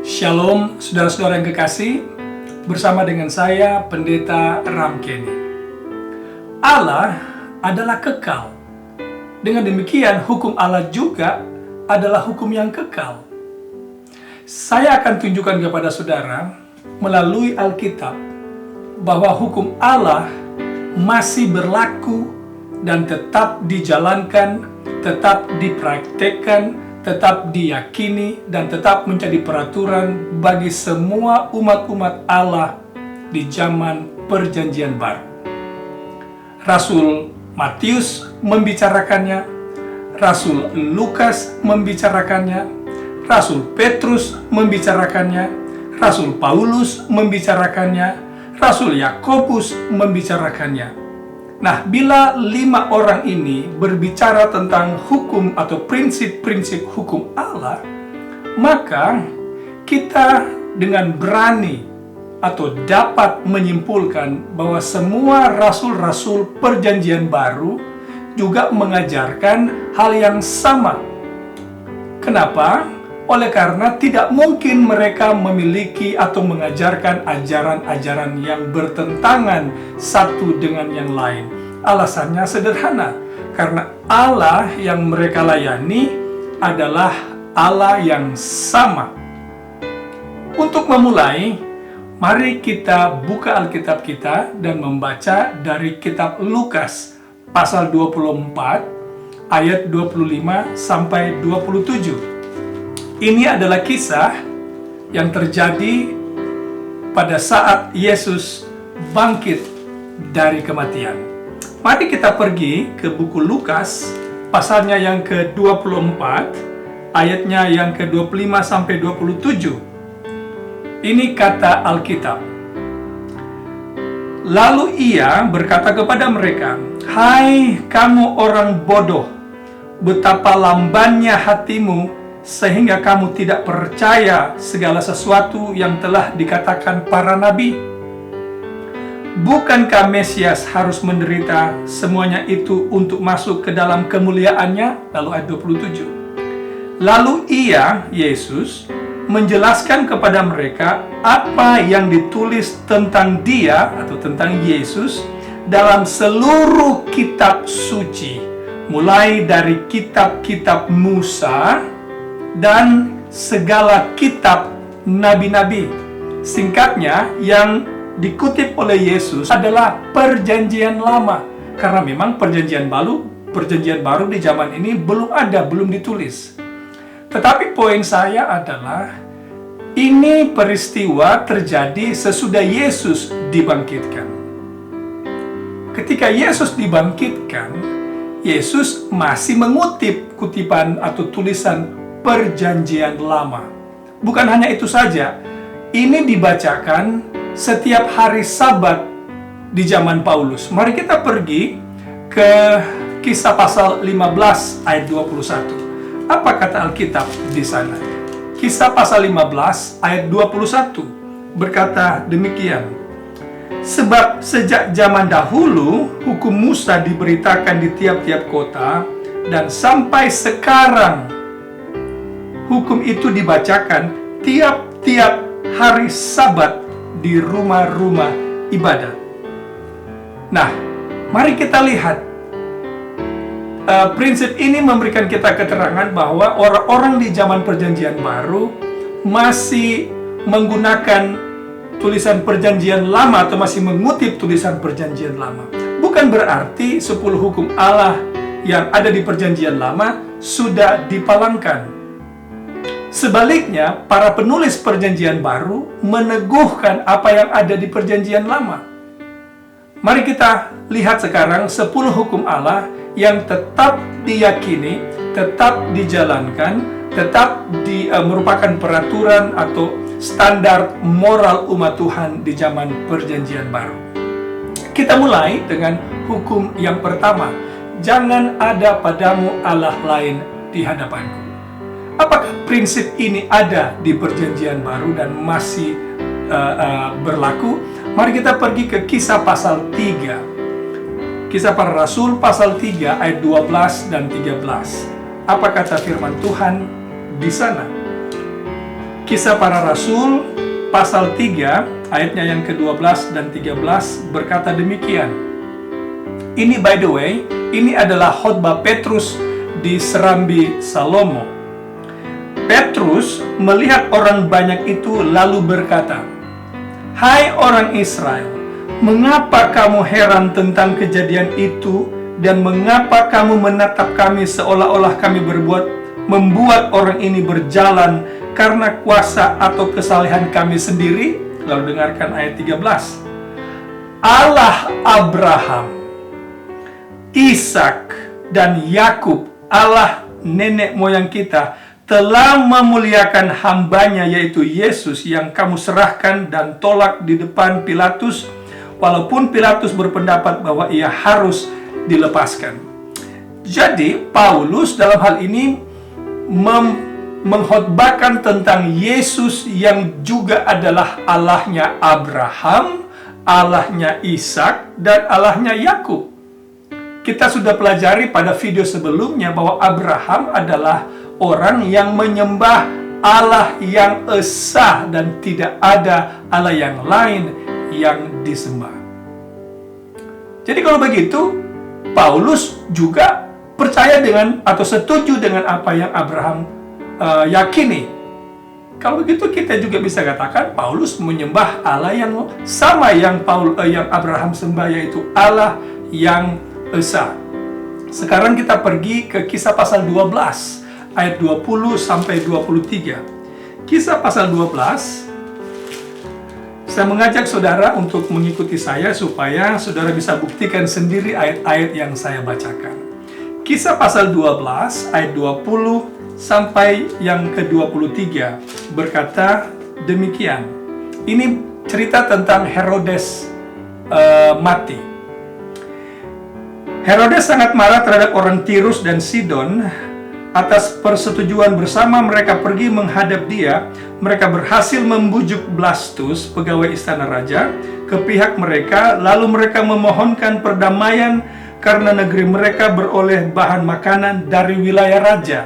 Shalom, saudara-saudara yang kekasih, bersama dengan saya, Pendeta Ramkeni. Allah adalah kekal. Dengan demikian, hukum Allah juga adalah hukum yang kekal. Saya akan tunjukkan kepada saudara melalui Alkitab bahwa hukum Allah masih berlaku dan tetap dijalankan, tetap dipraktekkan, tetap diyakini, dan tetap menjadi peraturan bagi semua umat-umat Allah di zaman Perjanjian Baru. Rasul Matius membicarakannya, Rasul Lukas membicarakannya, Rasul Petrus membicarakannya, Rasul Paulus membicarakannya, Rasul Yakobus membicarakannya. Nah, bila 5 orang ini berbicara tentang hukum atau prinsip-prinsip hukum Allah, maka kita dengan berani atau dapat menyimpulkan bahwa semua rasul-rasul Perjanjian Baru juga mengajarkan hal yang sama. Kenapa? Oleh karena tidak mungkin mereka memiliki atau mengajarkan ajaran-ajaran yang bertentangan satu dengan yang lain. Alasannya sederhana, karena Allah yang mereka layani adalah Allah yang sama. Untuk memulai, mari kita buka Alkitab kita dan membaca dari kitab Lukas pasal 24 ayat 25 sampai 27. Ini adalah kisah yang terjadi pada saat Yesus bangkit dari kematian. Mari kita pergi ke buku Lukas, pasalnya yang ke-24, ayatnya yang ke-25 sampai 27. Ini kata Alkitab. Lalu ia berkata kepada mereka, "Hai kamu orang bodoh, betapa lambannya hatimu sehingga kamu tidak percaya segala sesuatu yang telah dikatakan para nabi. Bukankah Mesias harus menderita semuanya itu untuk masuk ke dalam kemuliaannya?" Lalu ayat 27. Lalu ia, Yesus, menjelaskan kepada mereka apa yang ditulis tentang dia atau tentang Yesus dalam seluruh kitab suci, mulai dari kitab-kitab Musa dan segala kitab nabi-nabi. Singkatnya, yang dikutip oleh Yesus adalah Perjanjian Lama, karena memang Perjanjian Baru di zaman ini belum ditulis. Tetapi poin saya adalah ini peristiwa terjadi sesudah Yesus dibangkitkan. Ketika Yesus dibangkitkan, Yesus masih mengutip kutipan atau tulisan Perjanjian Lama. Bukan hanya itu saja, ini dibacakan setiap hari Sabat di zaman Paulus. Mari kita pergi ke Kisah pasal 15 ayat 21. Apa kata Alkitab di sana? Kisah pasal 15 ayat 21 berkata demikian. Sebab sejak zaman dahulu hukum Musa diberitakan di tiap-tiap kota, dan sampai sekarang hukum itu dibacakan tiap-tiap hari Sabat di rumah-rumah ibadat. Nah, mari kita lihat. Prinsip ini memberikan kita keterangan bahwa orang-orang di zaman Perjanjian Baru masih menggunakan tulisan Perjanjian Lama atau masih mengutip tulisan Perjanjian Lama. Bukan berarti 10 hukum Allah yang ada di Perjanjian Lama sudah dipalangkan. Sebaliknya, para penulis Perjanjian Baru meneguhkan apa yang ada di Perjanjian Lama. Mari kita lihat sekarang 10 hukum Allah yang tetap diyakini, tetap dijalankan, tetap merupakan peraturan atau standar moral umat Tuhan di zaman Perjanjian Baru. Kita mulai dengan hukum yang pertama. Jangan ada padamu Allah lain di hadapanku. Apakah prinsip ini ada di Perjanjian Baru dan masih berlaku? Mari kita pergi ke Kisah pasal 3. Kisah Para Rasul pasal 3 ayat 12 dan 13. Apa kata firman Tuhan di sana? Kisah Para Rasul pasal 3 ayatnya yang ke-12 dan 13 berkata demikian. Ini by the way, ini adalah khotbah Petrus di Serambi Salomo. Petrus melihat orang banyak itu lalu berkata, "Hai orang Israel, mengapa kamu heran tentang kejadian itu dan mengapa kamu menatap kami seolah-olah kami membuat orang ini berjalan karena kuasa atau kesalehan kami sendiri?" Lalu dengarkan ayat 13. Allah Abraham, Ishak, dan Yakub, Allah nenek moyang kita, telah memuliakan hambanya yaitu Yesus yang kamu serahkan dan tolak di depan Pilatus, walaupun Pilatus berpendapat bahwa ia harus dilepaskan. Jadi Paulus dalam hal ini mengkhotbahkan tentang Yesus yang juga adalah Allahnya Abraham, Allahnya Ishak, dan Allahnya Yakub. Kita sudah pelajari pada video sebelumnya bahwa Abraham adalah orang yang menyembah Allah yang esa dan tidak ada Allah yang lain yang disembah. Jadi kalau begitu, Paulus juga percaya dengan atau setuju dengan apa yang Abraham yakini. Kalau begitu kita juga bisa katakan Paulus menyembah Allah yang sama yang Abraham sembah, yaitu Allah yang esa. Sekarang kita pergi ke Kisah pasal 12 ayat 20 sampai 23. Kisah pasal 12. Saya mengajak saudara untuk mengikuti saya supaya saudara bisa buktikan sendiri ayat-ayat yang saya bacakan. Kisah pasal 12 ayat 20 sampai yang ke-23 berkata demikian. Ini cerita tentang Herodes mati. Herodes sangat marah terhadap orang Tirus dan Sidon. Atas persetujuan bersama mereka pergi menghadap dia. Mereka berhasil membujuk Blastus, pegawai istana raja, ke pihak mereka. Lalu mereka memohonkan perdamaian karena negeri mereka beroleh bahan makanan dari wilayah raja.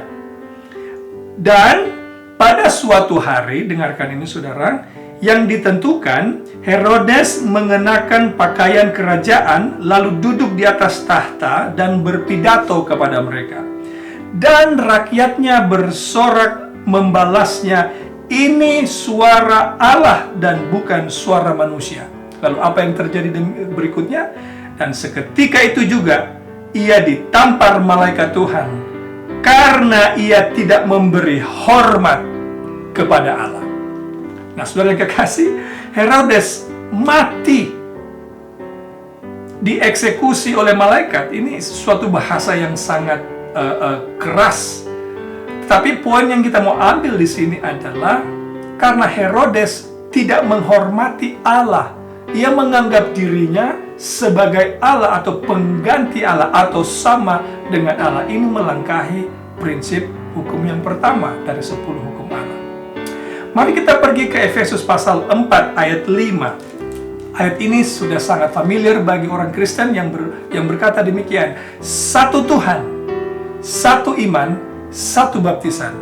Dan pada suatu hari, dengarkan ini saudara, yang ditentukan, Herodes mengenakan pakaian kerajaan, lalu duduk di atas tahta dan berpidato kepada mereka. Dan rakyatnya bersorak membalasnya, "Ini suara Allah dan bukan suara manusia." Lalu apa yang terjadi berikutnya? Dan seketika itu juga, ia ditampar malaikat Tuhan, karena ia tidak memberi hormat kepada Allah. Nah, saudara yang kekasih, Herodes mati, dieksekusi oleh malaikat. Ini suatu bahasa yang sangat keras. Tapi poin yang kita mau ambil di sini adalah karena Herodes tidak menghormati Allah, ia menganggap dirinya sebagai Allah atau pengganti Allah atau sama dengan Allah. Ini melangkahi prinsip hukum yang pertama dari 10 hukum Allah. Mari kita pergi ke Efesus pasal 4 ayat 5. Ayat ini sudah sangat familiar bagi orang Kristen yang berkata demikian. Satu Tuhan, satu iman, satu baptisan.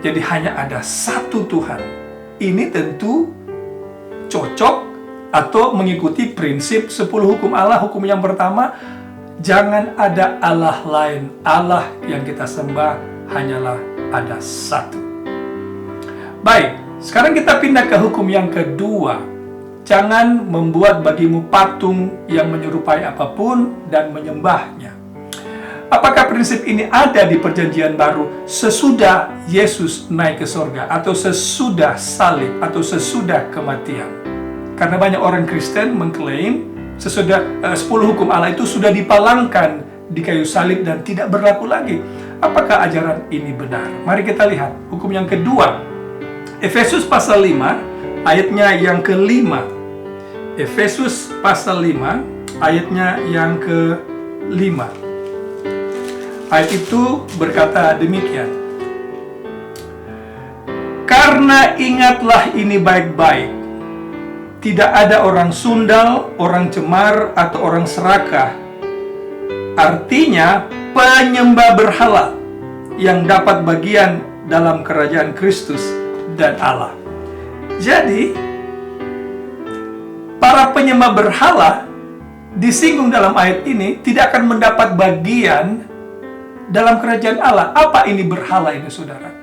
Jadi hanya ada satu Tuhan. Ini tentu cocok atau mengikuti prinsip 10 hukum Allah. Hukum yang pertama, jangan ada Allah lain. Allah yang kita sembah hanyalah ada satu. Baik. Sekarang kita pindah ke hukum yang kedua. Jangan membuat bagimu patung yang menyerupai apapun dan menyembahnya. Apakah prinsip ini ada di Perjanjian Baru sesudah Yesus naik ke sorga, atau sesudah salib, atau sesudah kematian? Karena banyak orang Kristen mengklaim sesudah 10 hukum Allah itu sudah dipalangkan di kayu salib dan tidak berlaku lagi. Apakah ajaran ini benar? Mari kita lihat hukum yang kedua. Efesus pasal 5 ayatnya yang ke-5. Efesus pasal 5 ayatnya yang ke-5. Ayat itu berkata demikian. Karena ingatlah ini baik-baik, tidak ada orang sundal, orang cemar, atau orang serakah. Artinya penyembah berhala yang dapat bagian dalam kerajaan Kristus dan Allah. Jadi, para penyembah berhala disinggung dalam ayat ini tidak akan mendapat bagian dalam kerajaan Allah. Apa ini berhala ini, saudara?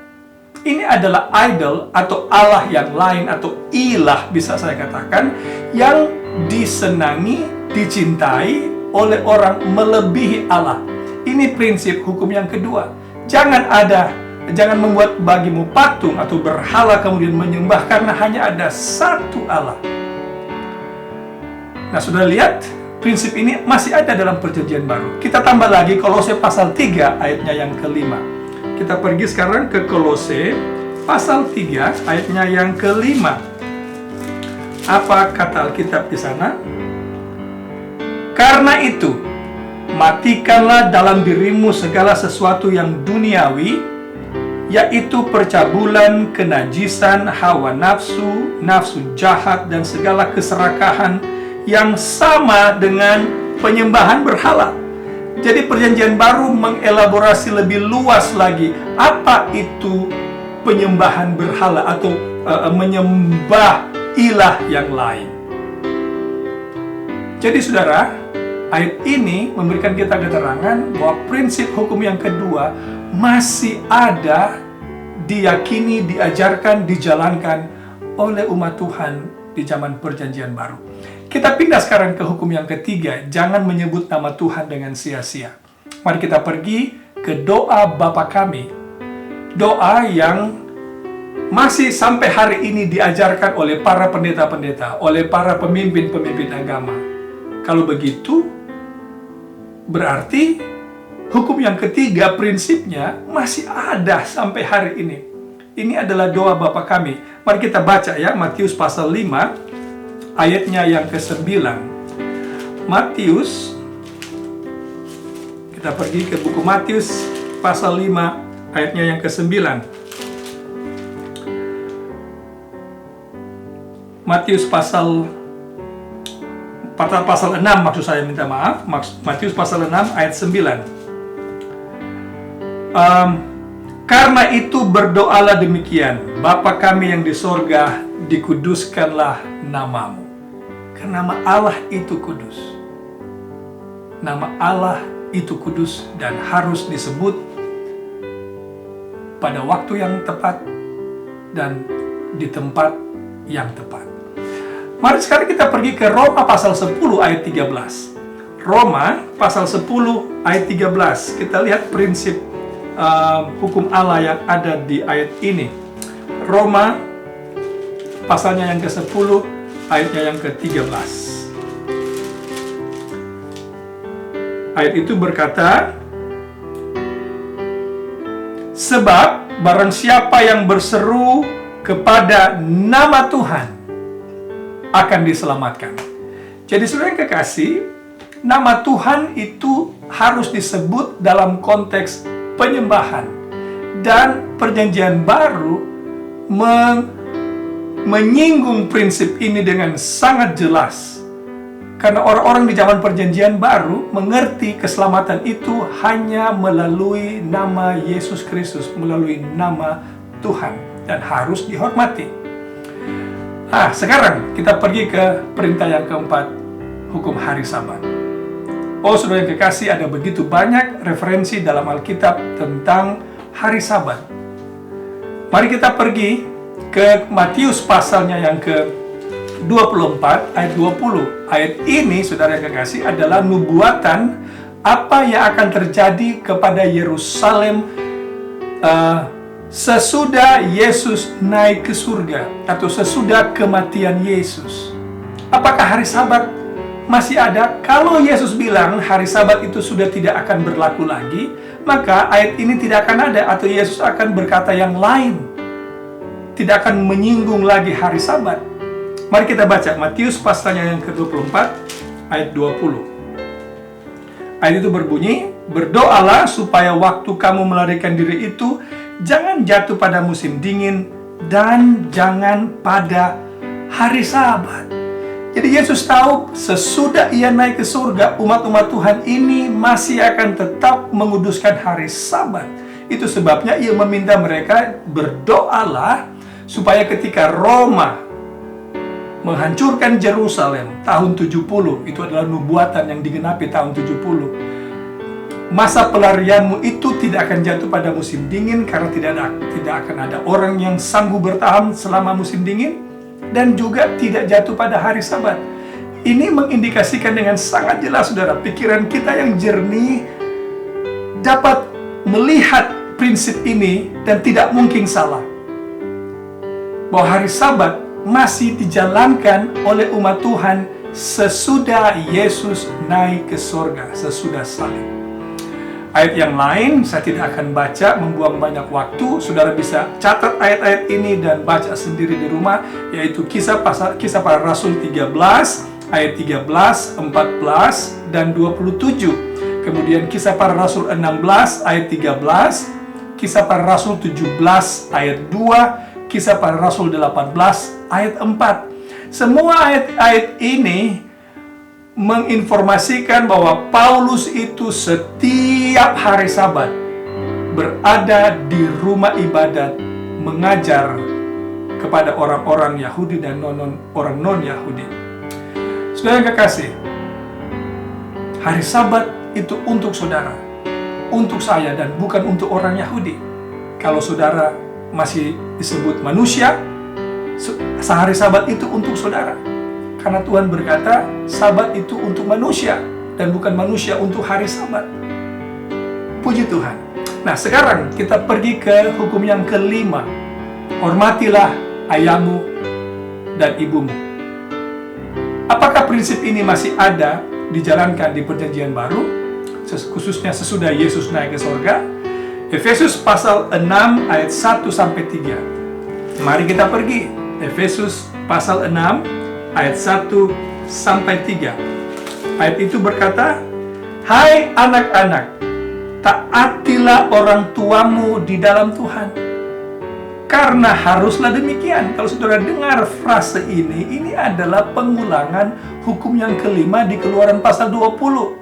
Ini adalah idol atau Allah yang lain atau ilah, bisa saya katakan, yang disenangi, dicintai oleh orang melebihi Allah. Ini prinsip hukum yang kedua. Jangan membuat bagimu patung atau berhala kemudian menyembah, karena hanya ada satu Allah. Nah, sudah lihat, prinsip ini masih ada dalam Perjanjian Baru. Kita tambah lagi Kolose pasal 3 ayatnya yang kelima. Kita pergi sekarang ke Kolose pasal 3 ayatnya yang kelima. Apa kata Alkitab di sana? Karena itu, matikanlah dalam dirimu segala sesuatu yang duniawi, yaitu percabulan, kenajisan, hawa nafsu, nafsu jahat, dan segala keserakahan yang sama dengan penyembahan berhala. Jadi Perjanjian Baru mengelaborasi lebih luas lagi apa itu penyembahan berhala atau menyembah ilah yang lain. Jadi saudara, ayat ini memberikan kita keterangan bahwa prinsip hukum yang kedua masih ada, diyakini, diajarkan, dijalankan oleh umat Tuhan di zaman Perjanjian Baru. Kita pindah sekarang ke hukum yang ketiga, jangan menyebut nama Tuhan dengan sia-sia. Mari kita pergi ke doa Bapa kami. Doa yang masih sampai hari ini diajarkan oleh para pendeta-pendeta, oleh para pemimpin-pemimpin agama. Kalau begitu, berarti hukum yang ketiga prinsipnya masih ada sampai hari ini. Ini adalah doa Bapa kami. Mari kita baca ya, Matius pasal 5 ayatnya yang ke-9. Matius, kita pergi ke buku Matius pasal 5 ayatnya yang ke-9. Matius pasal 6 maksud saya, minta maaf. Matius pasal 6 ayat 9. Karena itu berdoalah demikian, Bapa kami yang di sorga, dikuduskanlah namamu. Karena nama Allah itu kudus. Nama Allah itu kudus dan harus disebut pada waktu yang tepat dan di tempat yang tepat. Mari sekarang kita pergi ke Roma pasal 10 ayat 13. Roma pasal 10 ayat 13. Kita lihat prinsip hukum Allah yang ada di ayat ini. Roma pasalnya yang ke-10 ayatnya yang ke-13. Ayat itu berkata, sebab barang siapa yang berseru kepada nama Tuhan akan diselamatkan. Jadi saudara yang kekasih, nama Tuhan itu harus disebut dalam konteks penyembahan. Dan Perjanjian Baru menyinggung prinsip ini dengan sangat jelas. Karena orang-orang di zaman Perjanjian Baru mengerti keselamatan itu hanya melalui nama Yesus Kristus, melalui nama Tuhan, dan harus dihormati. Sekarang kita pergi ke perintah yang keempat, hukum hari Sabat. Oh, saudara yang kekasih, ada begitu banyak referensi dalam Alkitab tentang hari Sabat. Mari kita pergi ke Matius pasalnya yang ke-24 ayat 20. Ayat ini, saudara yang kekasih, adalah nubuatan apa yang akan terjadi kepada Yerusalem sesudah Yesus naik ke surga, atau sesudah kematian Yesus. Apakah hari Sabat masih ada? Kalau Yesus bilang hari Sabat itu sudah tidak akan berlaku lagi, maka ayat ini tidak akan ada, atau Yesus akan berkata yang lain, tidak akan menyinggung lagi hari Sabat. Mari kita baca Matius pasalnya yang ke-24 ayat 20. Ayat itu berbunyi, berdoalah supaya waktu kamu melarikan diri itu jangan jatuh pada musim dingin dan jangan pada hari Sabat. Jadi Yesus tahu sesudah ia naik ke surga, umat-umat Tuhan ini masih akan tetap menguduskan hari Sabat. Itu sebabnya ia meminta mereka berdoalah supaya ketika Roma menghancurkan Yerusalem tahun 70, itu adalah nubuatan yang digenapi tahun 70, masa pelarianmu itu tidak akan jatuh pada musim dingin, karena tidak akan ada orang yang sanggup bertahan selama musim dingin, dan juga tidak jatuh pada hari Sabat. Ini mengindikasikan dengan sangat jelas, saudara, pikiran kita yang jernih dapat melihat prinsip ini dan tidak mungkin salah, bahwa hari Sabat masih dijalankan oleh umat Tuhan sesudah Yesus naik ke sorga, sesudah salib. Ayat yang lain saya tidak akan baca, membuang banyak waktu. Saudara bisa catat ayat-ayat ini dan baca sendiri di rumah, yaitu Kisah Para Rasul 13 ayat 13, 14 dan 27. Kemudian Kisah Para Rasul 16 ayat 13, Kisah Para Rasul 17 ayat 2, Kisah Para Rasul 18 ayat 4. Semua ayat-ayat ini menginformasikan bahwa Paulus itu setiap hari Sabat berada di rumah ibadat mengajar kepada orang-orang Yahudi dan orang non-Yahudi. Saudara yang kekasih, hari Sabat itu untuk saudara, untuk saya, dan bukan untuk orang Yahudi. Kalau saudara masih disebut manusia, sehari Sabat itu untuk saudara. Karena Tuhan berkata, Sabat itu untuk manusia, dan bukan manusia untuk hari Sabat. Puji Tuhan. Nah, sekarang kita pergi ke hukum yang kelima. Hormatilah ayahmu dan ibumu. Apakah prinsip ini masih ada dijalankan di Perjanjian Baru, khususnya sesudah Yesus naik ke sorga? Efesus pasal 6 ayat 1-3. Mari kita pergi. Efesus pasal 6 ayat 1-3. Ayat itu berkata, "Hai anak-anak, taatilah orang tuamu di dalam Tuhan." Karena haruslah demikian. Kalau saudara dengar frase ini adalah pengulangan hukum yang kelima di Keluaran pasal 20.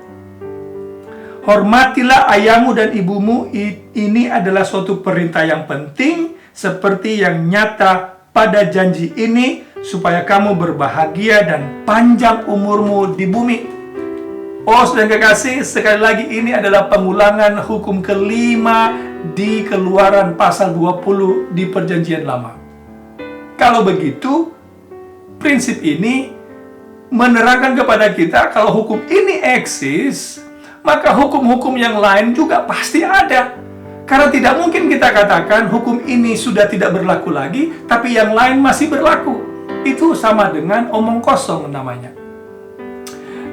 Hormatilah ayahmu dan ibumu. Ini adalah suatu perintah yang penting, seperti yang nyata pada janji ini, supaya kamu berbahagia dan panjang umurmu di bumi. Oh, saudara kekasih, sekali lagi ini adalah pengulangan hukum kelima di Keluaran pasal 20 di Perjanjian Lama. Kalau begitu, prinsip ini menerangkan kepada kita kalau hukum ini eksis, maka hukum-hukum yang lain juga pasti ada. Karena tidak mungkin kita katakan hukum ini sudah tidak berlaku lagi, tapi yang lain masih berlaku. Itu sama dengan omong kosong namanya.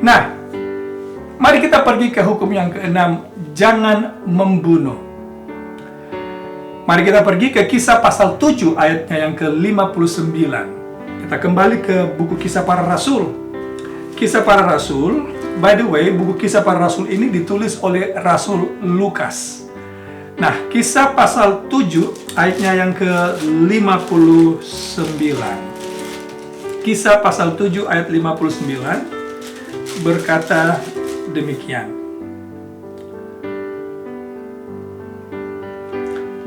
Nah, mari kita pergi ke hukum yang keenam, jangan membunuh. Mari kita pergi ke Kisah pasal 7 ayatnya yang ke-59. Kita kembali ke buku Kisah Para Rasul. Kisah Para Rasul, by the way, buku Kisah Para Rasul ini ditulis oleh Rasul Lukas. Nah, Kisah pasal 7 ayatnya yang ke-59. Kisah pasal 7 ayat 59 berkata demikian.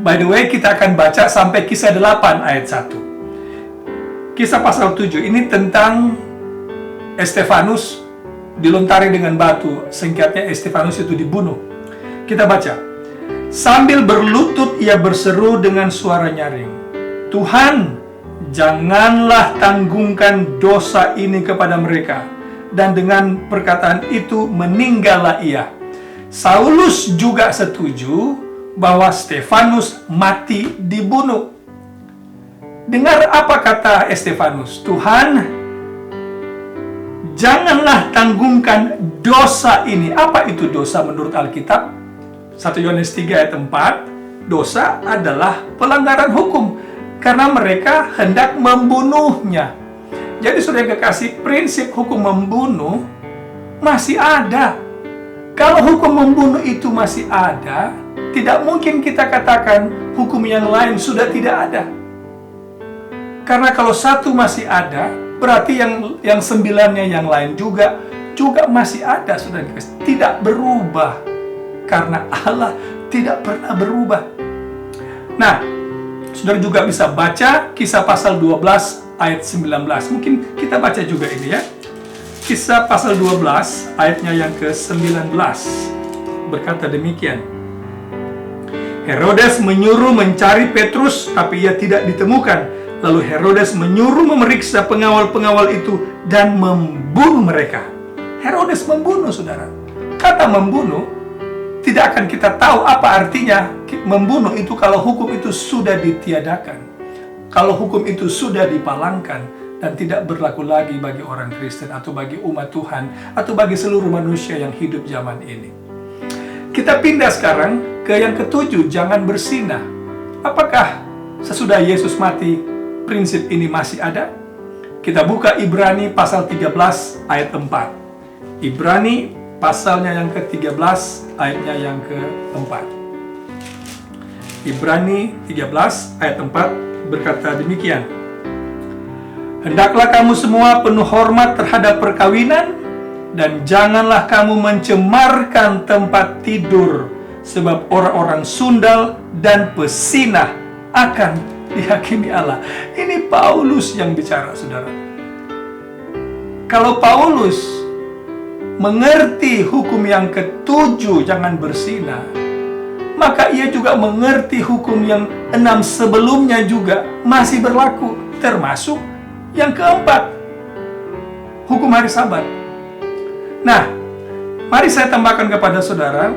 By the way, kita akan baca sampai Kisah 8 ayat 1. Kisah pasal 7 ini tentang Estefanus dilontari dengan batu, singkatnya Estefanus itu dibunuh. Kita baca. Sambil berlutut ia berseru dengan suara nyaring, "Tuhan, janganlah tanggungkan dosa ini kepada mereka." Dan dengan perkataan itu meninggallah ia. Saulus juga setuju bahwa Stefanus mati dibunuh. Dengar apa kata Estefanus, "Tuhan, janganlah tanggungkan dosa ini." Apa itu dosa menurut Alkitab? 1 Yohanes 3 ayat 4, dosa adalah pelanggaran hukum karena mereka hendak membunuhnya. Jadi saudara yang kekasih, prinsip hukum membunuh masih ada. Kalau hukum membunuh itu masih ada, tidak mungkin kita katakan hukum yang lain sudah tidak ada. Karena kalau satu masih ada, berarti yang sembilannya yang lain juga masih ada, saudara yang kekasih. Tidak berubah. Karena Allah tidak pernah berubah. Nah, Saudara juga bisa baca Kisah pasal 12 ayat 19. Mungkin kita baca juga ini ya. Kisah pasal 12 ayatnya yang ke-19 berkata demikian. Herodes menyuruh mencari Petrus, tapi ia tidak ditemukan. Lalu Herodes menyuruh memeriksa pengawal-pengawal itu dan membunuh mereka. Herodes membunuh, saudara. Kata membunuh, tidak akan kita tahu apa artinya membunuh itu kalau hukum itu sudah ditiadakan. Kalau hukum itu sudah dipalangkan dan tidak berlaku lagi bagi orang Kristen atau bagi umat Tuhan atau bagi seluruh manusia yang hidup zaman ini. Kita pindah sekarang ke yang ketujuh, jangan bersinah. Apakah sesudah Yesus mati prinsip ini masih ada? Kita buka Ibrani pasal 13 ayat 4. Ibrani pasalnya yang ke-13 ayatnya yang ke-4. Ibrani 13 ayat 4 berkata demikian. Hendaklah kamu semua penuh hormat terhadap perkawinan, dan janganlah kamu mencemarkan tempat tidur, sebab orang-orang sundal dan pesinah akan dihakimi Allah. Ini Paulus yang bicara, saudara. Kalau Paulus mengerti hukum yang ketujuh, jangan bersinah, maka ia juga mengerti hukum yang 6 sebelumnya juga masih berlaku, termasuk yang keempat, hukum hari Sabat. Nah, mari saya tambahkan kepada saudara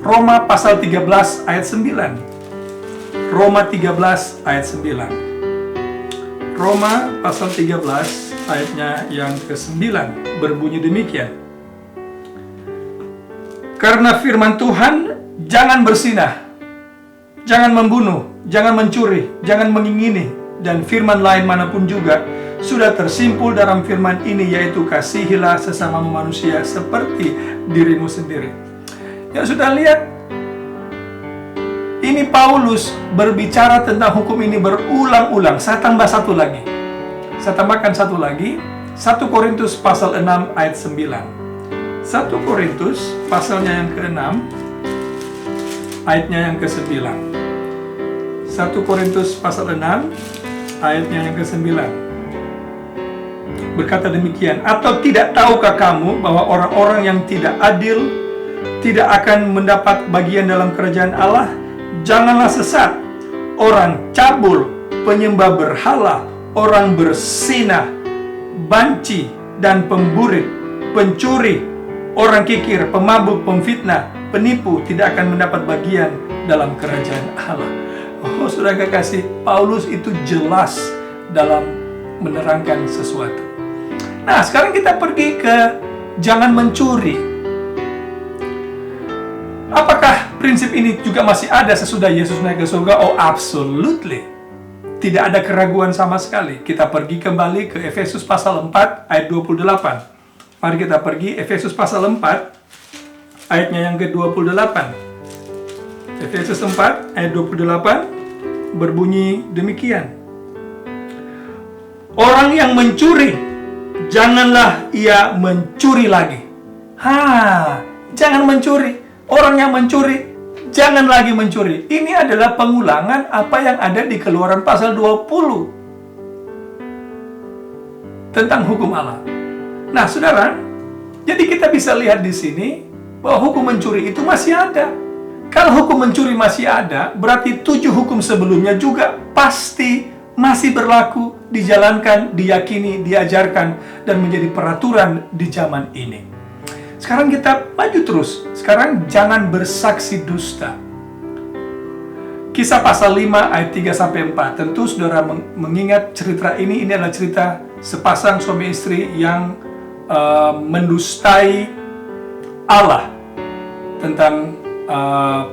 Roma pasal 13 ayat 9. Roma 13 ayat 9. Roma pasal 13 ayatnya yang ke-9 berbunyi demikian. Karena firman Tuhan, jangan bersinah, jangan membunuh, jangan mencuri, jangan mengingini, dan firman lain manapun juga sudah tersimpul dalam firman ini, yaitu kasihilah sesama manusia seperti dirimu sendiri. Ya, sudah lihat, ini Paulus berbicara tentang hukum ini berulang-ulang. Saya tambah satu lagi. Saya tambahkan satu lagi. 1 Korintus pasal 6 ayat 9. 1 Korintus pasalnya yang ke-6 ayatnya yang ke-9. 1 Korintus pasal 6 ayatnya yang ke-9 berkata demikian. Atau tidak tahukah kamu bahwa orang-orang yang tidak adil tidak akan mendapat bagian dalam kerajaan Allah? Janganlah sesat, orang cabul, penyembah berhala, orang bersinah, banci dan pemburit, pencuri, orang kikir, pemabuk, pemfitnah, penipu tidak akan mendapat bagian dalam kerajaan Allah. Oh, saudara kekasih, Paulus itu jelas dalam menerangkan sesuatu. Nah, sekarang kita pergi ke jangan mencuri. Apakah prinsip ini juga masih ada sesudah Yesus naik ke surga? Oh, absolutely. Tidak ada keraguan sama sekali. Kita pergi kembali ke Efesus pasal 4 ayat 28. Mari kita pergi Efesus pasal 4 ayatnya yang ke-28. Efesus 4 ayat 28 berbunyi demikian. Orang yang mencuri, janganlah ia mencuri lagi. Jangan mencuri. Orang yang mencuri, jangan lagi mencuri. Ini adalah pengulangan apa yang ada di Keluaran pasal 20 tentang hukum Allah. Nah, saudara, jadi kita bisa lihat di sini bahwa hukum mencuri itu masih ada. Kalau hukum mencuri masih ada, berarti 7 hukum sebelumnya juga pasti masih berlaku, dijalankan, diyakini, diajarkan, dan menjadi peraturan di zaman ini. Sekarang kita maju terus. Sekarang jangan bersaksi dusta. Kisah pasal 5 ayat 3-4. Tentu saudara mengingat cerita ini adalah cerita sepasang suami istri yang mendustai Allah tentang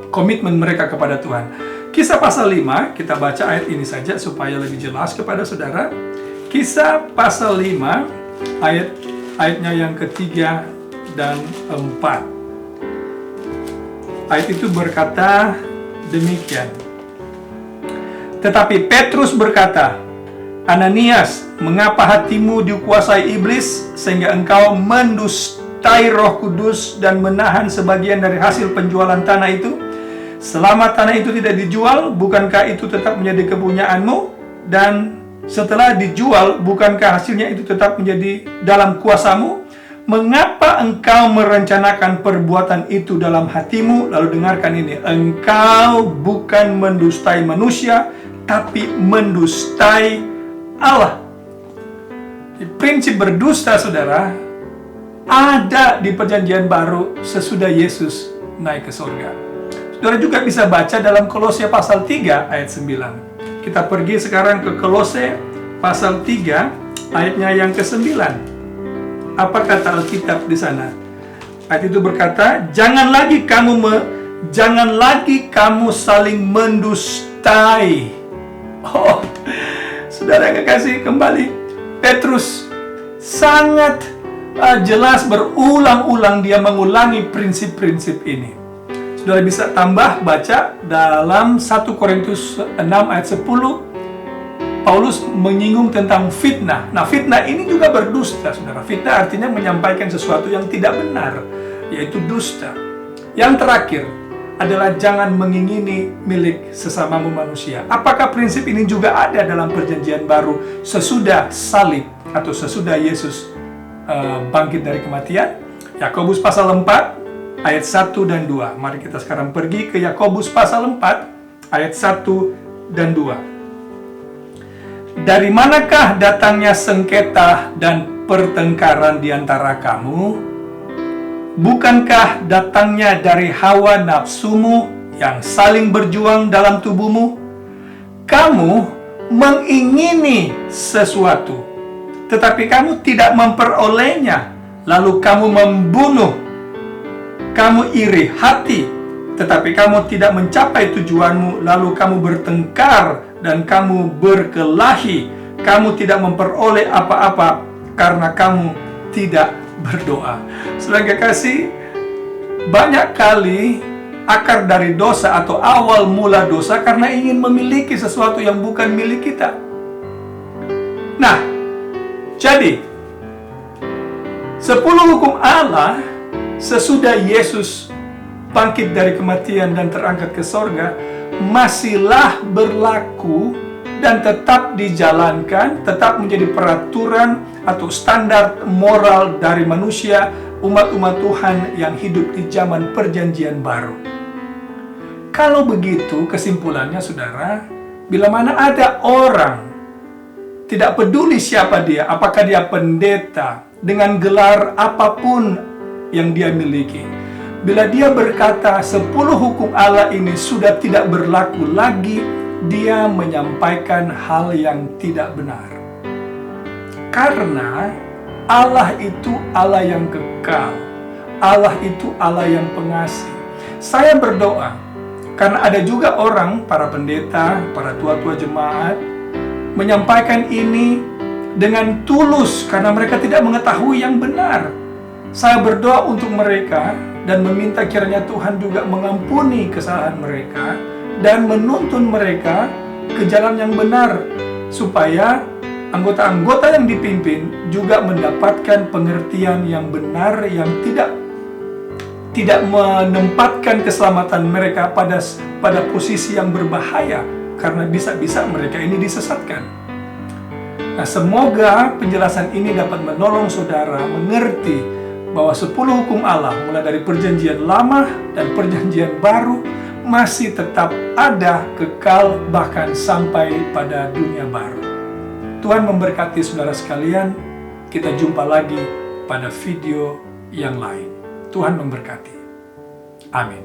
komitmen mereka kepada Tuhan. Kisah pasal 5, kita baca ayat ini saja supaya lebih jelas kepada saudara. Kisah pasal 5 ayatnya yang ketiga dan 4. Ayat itu berkata demikian. Tetapi Petrus berkata, Ananias, mengapa hatimu dikuasai iblis sehingga engkau mendustai Roh Kudus dan menahan sebagian dari hasil penjualan tanah itu? Selama tanah itu tidak dijual, bukankah itu tetap menjadi kepunyaanmu? Dan setelah dijual, bukankah hasilnya itu tetap menjadi dalam kuasamu? Mengapa engkau merencanakan perbuatan itu dalam hatimu? Lalu dengarkan ini, engkau bukan mendustai manusia, tapi mendustai Allah. Prinsip berdusta, saudara, ada di perjanjian baru sesudah Yesus naik ke surga. Saudara juga bisa baca dalam Kolose pasal 3 ayat 9. Kita pergi sekarang ke Kolose pasal 3 ayatnya yang ke-9. Apa kata Alkitab di sana? Ayat itu berkata, jangan lagi kamu saling mendustai. Oh, saudara yang kekasih, kembali Petrus sangat jelas berulang-ulang dia mengulangi prinsip-prinsip ini. Saudara bisa tambah baca dalam 1 Korintus 6 ayat 10. Paulus menyinggung tentang fitnah. Nah, fitnah ini juga berdusta, saudara. Fitnah artinya menyampaikan sesuatu yang tidak benar, yaitu dusta. Yang terakhir adalah jangan mengingini milik sesamamu manusia. Apakah prinsip ini juga ada dalam perjanjian baru sesudah salib atau sesudah Yesus bangkit dari kematian? Yakobus pasal 4 ayat 1 dan 2. Mari kita sekarang pergi ke Yakobus pasal 4 ayat 1 dan 2. Dari manakah datangnya sengketa dan pertengkaran di antara kamu? Bukankah datangnya dari hawa nafsumu yang saling berjuang dalam tubuhmu? Kamu mengingini sesuatu, tetapi kamu tidak memperolehnya, lalu kamu membunuh. Kamu iri hati, tetapi kamu tidak mencapai tujuanmu, lalu kamu bertengkar dan kamu berkelahi. Kamu tidak memperoleh apa-apa karena kamu tidak berdoa. Saudara kekasih, banyak kali akar dari dosa atau awal mula dosa karena ingin memiliki sesuatu yang bukan milik kita. Nah, jadi 10 hukum Allah sesudah Yesus bangkit dari kematian dan terangkat ke sorga masihlah berlaku dan tetap dijalankan, tetap menjadi peraturan atau standar moral dari manusia, umat-umat Tuhan yang hidup di zaman perjanjian baru. Kalau begitu, kesimpulannya saudara, bila mana ada orang, tidak peduli siapa dia, apakah dia pendeta, dengan gelar apapun yang dia miliki, bila dia berkata 10 hukum Allah ini sudah tidak berlaku lagi, dia menyampaikan hal yang tidak benar. Karena Allah itu Allah yang kekal, Allah itu Allah yang pengasih. Saya berdoa, karena ada juga orang, para pendeta, para tua-tua jemaat, menyampaikan ini dengan tulus karena mereka tidak mengetahui yang benar. Saya berdoa untuk mereka dan meminta kiranya Tuhan juga mengampuni kesalahan mereka dan menuntun mereka ke jalan yang benar, supaya anggota-anggota yang dipimpin juga mendapatkan pengertian yang benar, yang tidak menempatkan keselamatan mereka pada posisi yang berbahaya, karena bisa-bisa mereka ini disesatkan. Nah, semoga penjelasan ini dapat menolong saudara mengerti bahwa 10 hukum Allah mulai dari perjanjian lama dan perjanjian baru masih tetap ada, kekal, bahkan sampai pada dunia baru. Tuhan memberkati saudara sekalian. Kita jumpa lagi pada video yang lain. Tuhan memberkati. Amin.